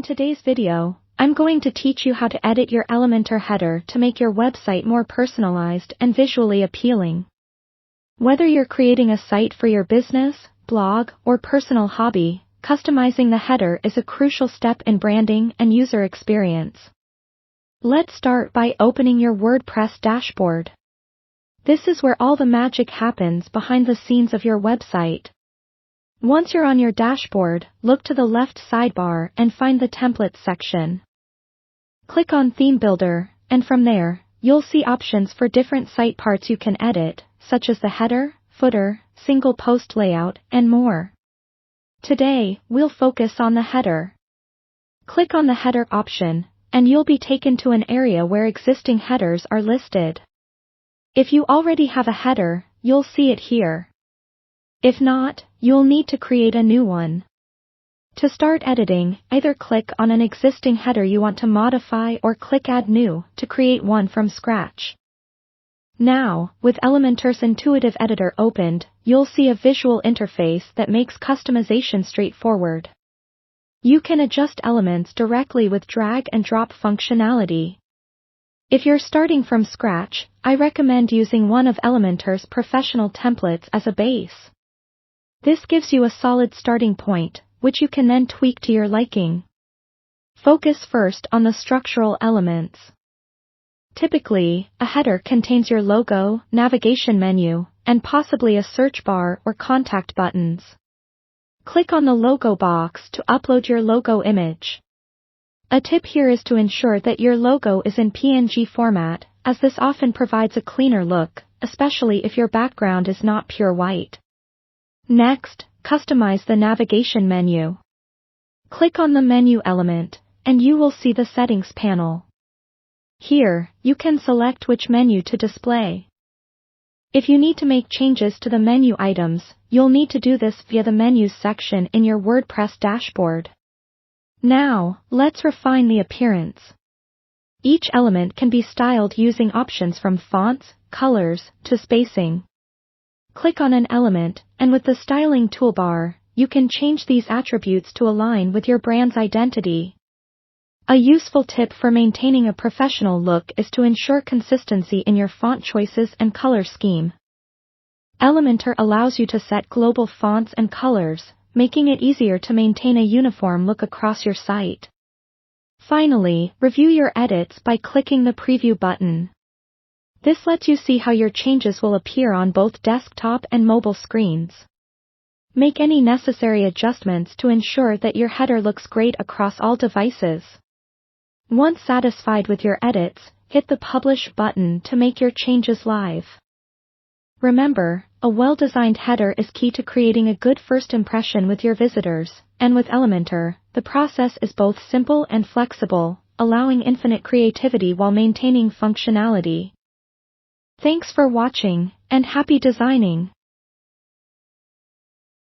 In today's video, I'm going to teach you how to edit your Elementor header to make your website more personalized and visually appealing. Whether you're creating a site for your business, blog, or personal hobby, customizing the header is a crucial step in branding and user experience. Let's start by opening your WordPress dashboard. This is where all the magic happens behind the scenes of your website. Once you're on your dashboard, look to the left sidebar and find the Templates section. Click on Theme Builder, and from there, you'll see options for different site parts you can edit, such as the header, footer, single post layout, and more. Today, we'll focus on the header. Click on the header option, and you'll be taken to an area where existing headers are listed. If you already have a header, you'll see it here. If not, you'll need to create a new one. To start editing, either click on an existing header you want to modify or click Add New to create one from scratch. Now, with Elementor's intuitive editor opened, you'll see a visual interface that makes customization straightforward. You can adjust elements directly with drag and drop functionality. If you're starting from scratch, I recommend using one of Elementor's professional templates as a base. This gives you a solid starting point, which you can then tweak to your liking. Focus first on the structural elements. Typically, a header contains your logo, navigation menu, and possibly a search bar or contact buttons. Click on the logo box to upload your logo image. A tip here is to ensure that your logo is in PNG format, as this often provides a cleaner look, especially if your background is not pure white. Next, customize the navigation menu. Click on the menu element, and you will see the settings panel. Here, you can select which menu to display. If you need to make changes to the menu items, you'll need to do this via the Menus section in your WordPress dashboard. Now, let's refine the appearance. Each element can be styled using options from fonts, colors, to spacing. Click on an element, and with the styling toolbar, you can change these attributes to align with your brand's identity. A useful tip for maintaining a professional look is to ensure consistency in your font choices and color scheme. Elementor allows you to set global fonts and colors, making it easier to maintain a uniform look across your site. Finally, review your edits by clicking the Preview button. This lets you see how your changes will appear on both desktop and mobile screens. Make any necessary adjustments to ensure that your header looks great across all devices. Once satisfied with your edits, hit the Publish button to make your changes live. Remember, a well-designed header is key to creating a good first impression with your visitors, and with Elementor, the process is both simple and flexible, allowing infinite creativity while maintaining functionality. Thanks for watching, and happy designing!